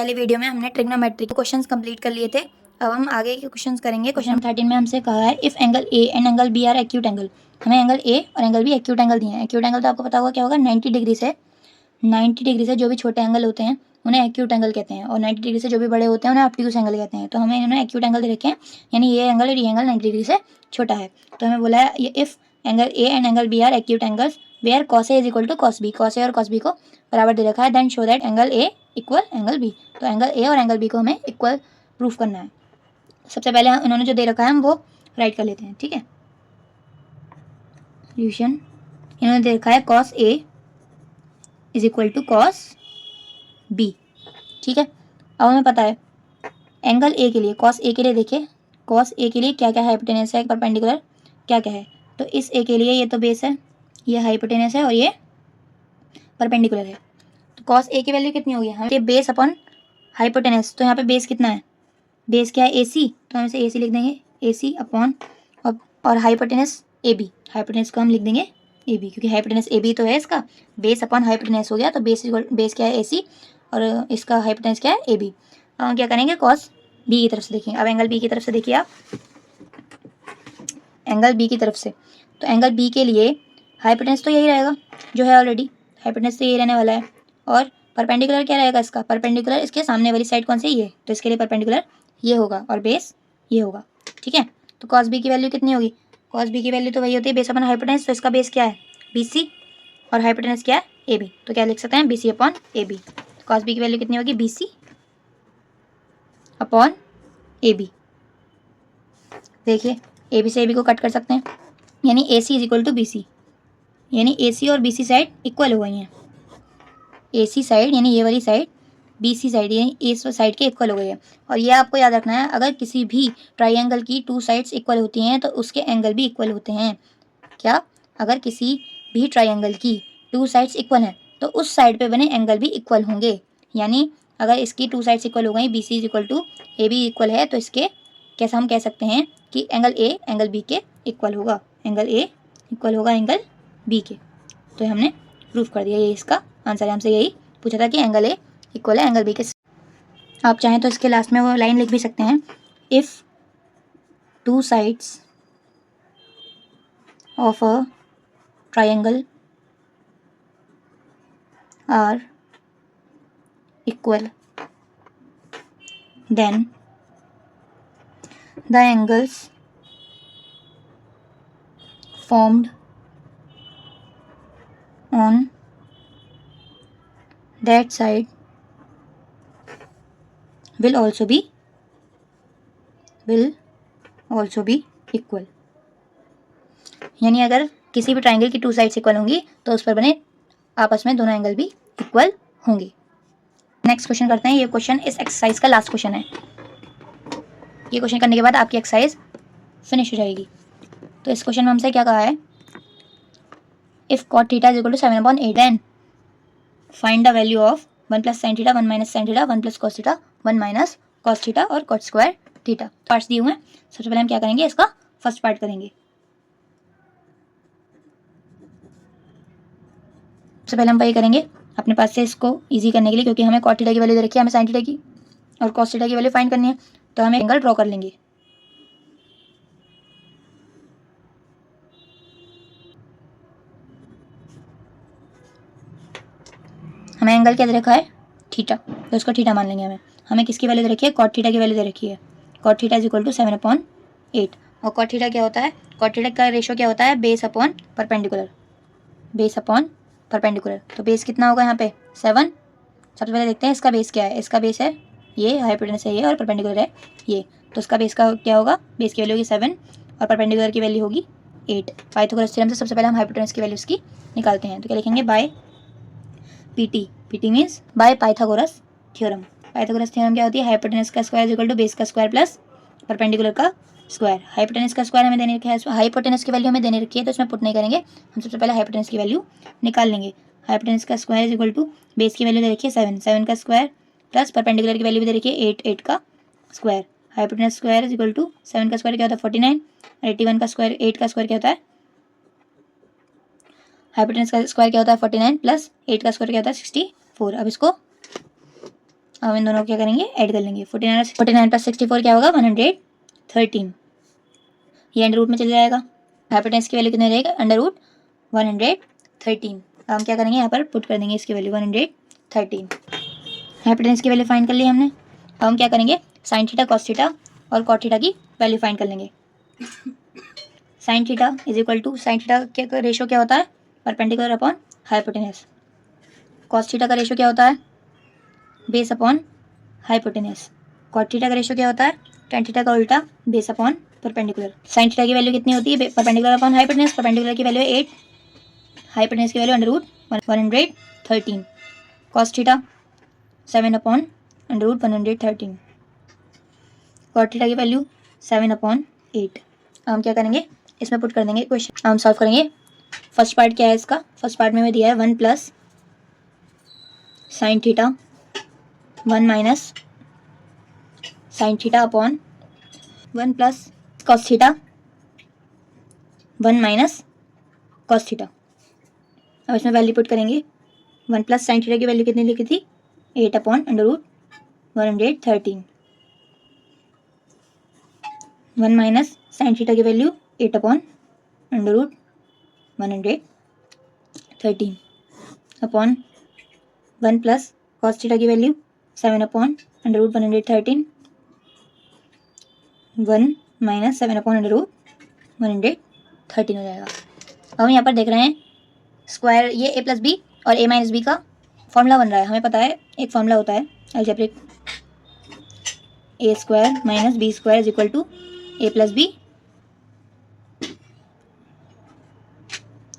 पहले वीडियो में हमने ट्रिग्नोमेट्री के क्वेश्चंस कंप्लीट कर लिए थे। अब हम आगे के क्वेश्चंस करेंगे। क्वेश्चन 13 में हमसे कहा है if angle A and angle B are acute angle. हमें एंगल ए और एंगल बी एक्यूट एंगल दिए हैं। एक्यूट एंगल तो आपको पता होगा क्या होगा, 90 डिग्री से जो भी छोटे एंगल होते हैं उन्हें एक्यूट एंगल कहते हैं, और 90 डिग्री से जो भी बड़े होते हैं उन्हें ऑब्ट्यूज एंगल कहते हैं। तो हमें इन्होंने एक्यूट एंगल दे रखे हैं, यानी ये एंगल और ये एंगल 90 डिग्री से छोटा है। तो हमें बोला है if angle A and angle B are acute angles where cos A is equal to cos B. Cos A और कॉस बी को बराबर दे रखा है, then show that angle A equal angle B. तो एंगल ए और angle B को हमें इक्वल प्रूफ करना है। सबसे पहले उन्होंने जो दे रखा है हम वो राइट कर लेते हैं, ठीक है। सोल्यूशन इन्होंने दे रखा है cos A is equal to cos B, ठीक है। अब हमें पता है एंगल ए के लिए, कॉस ए के लिए देखिए, कॉस ए के लिए क्या क्या हाइपोटेनस है, परपेंडिकुलर क्या क्या है। तो इस ए के लिए ये तो बेस है, ये हाइपोटेनस है और ये परपेंडिकुलर है। तो कॉस ए की वैल्यू कितनी होगी, हमें बेस अपॉन हाइपोटेनस। तो यहाँ पे बेस कितना है, बेस क्या है ए सी, तो हम इसे ए सी लिख देंगे, ए सी अपॉन और हाइपोटेनस ए बी। हाइपोटेनस को हम लिख देंगे ए बी, क्योंकि हाइपोटेनस ए बी तो है इसका, बेस अपॉन हाइपोटेनस हो गया। तो बेस क्या है ए सी और इसका हाइपोटेनस क्या है ए बी। अब हम क्या करेंगे, कॉस बी की तरफ से देखेंगे। अब एंगल बी की तरफ से देखिए आप, एंगल बी की तरफ से, तो एंगल बी के लिए हाइपोटेनस तो यही रहेगा जो है ऑलरेडी, हाइपोटेनस तो यही रहने वाला है। और परपेंडिकुलर क्या रहेगा इसका, परपेंडिकुलर इसके सामने वाली साइड कौन सी, ये, तो इसके लिए परपेंडिकुलर ये होगा और बेस ये होगा, ठीक है। तो कॉस बी की वैल्यू कितनी होगी, कॉस बी की वैल्यू तो वही होती है बेस अपॉन हाइपोटेनस। तो इसका बेस क्या है बी सी और हाइपोटेनस क्या है ए बी, तो क्या लिख सकते हैं B C upon A B. Cos B की वैल्यू कितनी होगी, B C upon A B. देखिए ए बी से ए बी को कट कर सकते हैं, यानी A C is equal to B C, यानी ए सी और बी सी साइड इक्वल हो गई हैं। ए सी साइड यानी ये वाली साइड, बी सी साइड यानी ए साइड के इक्वल हो गई है। और ये आपको याद रखना है, अगर किसी भी ट्राइंगल की टू साइड्स इक्वल होती हैं तो उसके एंगल भी इक्वल होते हैं। क्या, अगर किसी भी ट्राइंगल की टू साइड्स इक्वल हैं तो उस साइड पे बने एंगल भी इक्वल होंगे। यानी अगर इसकी टू साइड्स इक्वल हो गई, B C is equal to A B equal है, तो इसके कैसा हम कह सकते हैं कि एंगल ए एंगल बी के इक्वल होगा, एंगल ए इक्वल होगा एंगल बी के। तो हमने प्रूफ कर दिया, ये इसका आंसर है। हमसे यही पूछा था कि एंगल ए इक्वल है एंगल बी के। आप चाहें तो इसके लास्ट में वो लाइन लिख भी सकते हैं, if two sides of a triangle are equal then the angles formed on that side will also be equal। यानी अगर किसी भी ट्राइंगल की टू साइड्स इक्वल होंगी तो उस पर बने आपस में दोनों एंगल भी इक्वल होंगे। नेक्स्ट क्वेश्चन करते हैं। ये क्वेश्चन इस एक्सरसाइज का लास्ट क्वेश्चन है। ये क्वेश्चन करने के बाद आपकी एक्सरसाइज फिनिश हो जाएगी। तो इस क्वेश्चन में हमसे क्या कहा है, if cot theta is equal to 7/8 then find the value of 1 plus sine theta 1 minus sine theta 1 plus cos theta 1 minus cos theta और कॉट स्क्वायर थीटा। पार्ट्स दिए हुए हैं। सबसे पहले हम क्या करेंगे, इसका फर्स्ट पार्ट करेंगे। सबसे पहले हम वही करेंगे अपने पास से इसको इजी करने के लिए, क्योंकि हमें कॉट थीटा की वैल्यू दे रखी है, हमें साइन थीटा की और कॉस थीटा की वैल्यू फाइंड करनी है। तो हम एंगल ड्रॉ कर लेंगे। हमें एंगल क्या दे रखा है, थीटा, तो इसको थीटा मान लेंगे। हमें किसकी वैल्यू दे रखी है, कॉट थीटा की वैल्यू दे रखी है। Cot theta is equal to 7/8। और कॉट थीटा क्या होता है, कॉट थीटा का रेशो क्या होता है, base upon perpendicular, base upon perpendicular. तो बेस कितना होगा यहाँ पे 7। सबसे पहले देखते हैं इसका बेस क्या है। इसका बेस है ये, हाइपोटेनस है ये और परपेंडिकुलर है ये। तो इसका बेस का क्या होगा, बेस की वैल्यू होगी 7 और परपेंडिकुलर की वैल्यू होगी 8। पाइथागोरस थ्योरम से सबसे पहले हम हाइपोटेनस की वैल्यू इसकी निकालते हैं। तो क्या लिखेंगे, by PT, PT means by Pythagoras theorem. Pythagoras theorem क्या होती है, हाइपोटेनस का square is equal to base का स्क्वायर प्लस परपेंडिकुलर का स्क्वायर। हाइपोटेनस का स्क्वायर हमें देने रखा है, हाइपोटेनस की वैल्यू हमें देने रखी है, तो इसमें पुट नहीं करेंगे, हम सबसे पहले हाइपोटेनस की वैल्यू निकाल लेंगे। हाइपोटेनस का square is equal to base की वैल्यू दे रखी है 7 का स्क्वायर प्लस परपेंडिकुलर की वैल्यू भी दे रखी है 8 का square. Hypotenuse square is equal to 7 का स्क्वायर क्या होता है 49 और 81 का स्क्वायर 8 का स्क्वायर क्या होता है, हाइपोटेनस का स्क्वायर क्या होता है 49 प्लस 8 का स्क्वायर क्या होता है 64। अब इसको हम इन दोनों को क्या करेंगे, ऐड कर लेंगे। 49 प्लस 64 क्या होगा, 113। ये अंडर रूट में चले जाएगा। हाइपोटेनस की वैल्यू कितनी हो जाएगी, अंडर रूट 113। हम क्या करेंगे, यहाँ पर पुट कर देंगे इसकी वैल्यू 113। हाइपोटेनस की वैल्यू फाइंड कर ली हमने। अब हम क्या करेंगे, साइन थीटा, कॉस थीटा और कॉट थीटा की वैल्यू फाइंड कर लेंगे। Sine theta is equal to, sine theta का रेशो क्या होता है, perpendicular upon hypotenuse. Cos theta का रेशो क्या होता है, base upon hypotenuse. Cot theta का रेशो क्या होता है, टेन थीटा का उल्टा, base upon perpendicular. Sine theta की वैल्यू कितनी होती है, परपेंडिकुलर अपॉन हाइपोटेनस। परपेंडिकुलर की वैल्यू 8, हाइपोटेनस की value under root 113। Cos theta 7 upon under root 113। Cot theta की वैल्यू 7 अपॉन 8। हम क्या करेंगे, इसमें पुट कर देंगे क्वेश्चन, हम सॉल्व करेंगे। फर्स्ट पार्ट क्या है इसका, फर्स्ट पार्ट में हमें दिया है 1 plus sine theta 1 minus sine theta upon 1 plus cos theta 1 minus cos theta. अब इसमें वैल्यू पुट करेंगे। 1 प्लस साइन थीटा की वैल्यू कितनी लिखी थी, 8 upon under root 113। 1 minus sine theta की value 8 upon under root 113 upon 1 plus cos theta की value 7 upon under root 113, 1 minus 7 upon under root 113 हो जाएगा। अब हम यहाँ पर देख रहे हैं स्क्वायर, ये ए प्लस बी और ए माइनस बी का फॉर्मूला बन रहा है। हमें पता है एक फॉर्मूला होता है algebraic, A square minus B square is equal to A plus B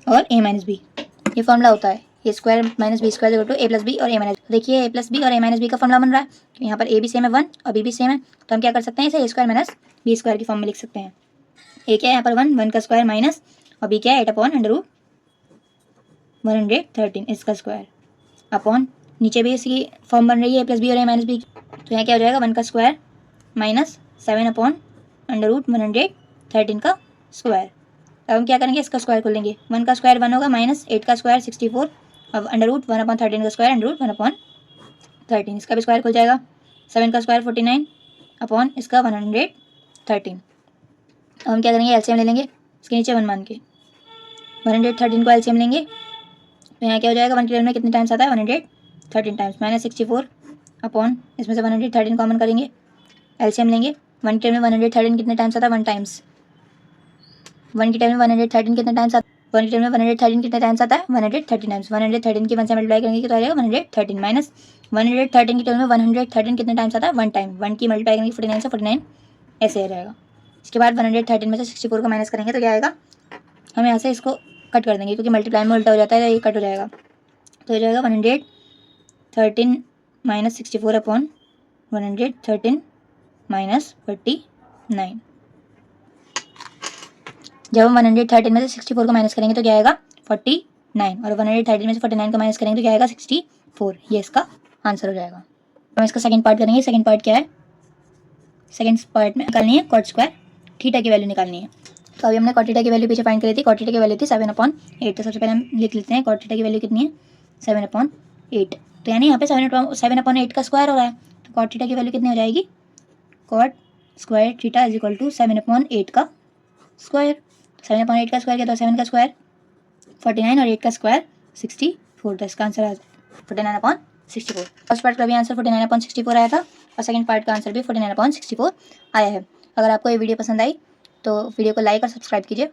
और ए माइनस बी। ये फॉर्मूला होता है, A square minus B square equal to A plus B और ए माइनस। देखिए ए प्लस बी और A minus B का formula बन रहा है, तो यहाँ पर ए भी सेम है 1 और बी भी सेम है, तो हम क्या कर सकते हैं, इसे ए स्क्वायर माइनस बी स्क्वायर की फॉर्म में लिख सकते हैं। ए क्या है यहाँ पर 1 का स्क्वायर माइनस, और बी क्या है 8 अपॉन अंडर रूट 113 इसका स्क्वायर अपॉन, नीचे भी इसकी फॉर्म बन रही है ए प्लस बी और ए माइनस बी, तो यहाँ क्या हो जाएगा 1 का square minus 7 upon under root 113 का स्क्वायर। अब हम क्या करेंगे, इसका स्क्वायर कर लेंगे। 1 का स्क्वायर 1 होगा माइनस 8 का स्क्वायर 64, अब अंडर रूट 1/13 का स्क्वायर अंडर रूट 1/13, इसका भी स्क्वायर खुल जाएगा। 7 का स्क्वायर 49 अपॉन इसका 113। अब हम क्या करेंगे, एलसीएम ले लेंगे इसके नीचे 1 मान के, 113 को एलसीएम लेंगे, तो यहाँ क्या हो जाएगा, 1 की टर्म में कितने टाइम्स आता है, 113 टाइम्स माइनस 64 अपॉन इसमें से 113 कॉमन करेंगे, एलसीएम लेंगे। 1 की टर्म में 113 कितने टाइम्स आता है, 1 टाइम्स। 1 की टर्म में 113 कितने टाइम्स आता है, 1 की टर्म में 113 कितने टाइम्स आता है, 130 टाइम्स। 113 की 1 से मल्टीप्लाई करेंगे तो आ जाएगा 113 माइनस 113 की टर्म में 113 कितने टाइम्स आता है, 1 टाइम। 1 की मल्टीप्लाई करेंगे 49 से 49 ऐसे आ जाएगा। इसके बाद 113 में से 64 को माइनस करेंगे तो क्या आएगा, हम यहाँ से इसको कट कर देंगे क्योंकि मल्टीप्लाई में उल्टा हो जाता है, ये कट हो जाएगा, तो हो जाएगा 113 माइनस 64 अपॉन 113 माइनस 49। जब हम 113 में से 64 को माइनस करेंगे तो क्या आएगा, 49, और 113 में से 49 को माइनस करेंगे तो क्या आएगा, 64। ये इसका आंसर हो जाएगा। हम इसका सेकंड पार्ट करेंगे। सेकंड पार्ट क्या है, सेकंड पार्ट में निकालनी है कॉट स्क्वायर थीटा की वैल्यू निकालनी है। तो अभी हमने कॉट थीटा की वैल्यू पीछे फाइंड करी थी, कॉट थीटा की वैल्यू थी 7/8। तो सबसे पहले हम लिख लेते हैं कॉट थीटा की वैल्यू कितनी है, 7/8। तो यानी यहाँ पे 7/8 का स्क्वायर हो रहा है, तो कॉट थीटा की वैल्यू कितनी हो जाएगी, cot square theta is equal to 7/8 का स्क्वायर। 7/8 का स्क्वायर क्या था, 7 का स्क्वायर 49 और 8 का स्क्वायर 64, तो इसका आंसर आ 49/64। फर्स्ट पार्ट का भी आंसर 49/64 आया था और सेकंड पार्ट का आंसर भी 49/64 आया है। अगर आपको ये वीडियो पसंद आई तो वीडियो को लाइक और सब्सक्राइब कीजिए।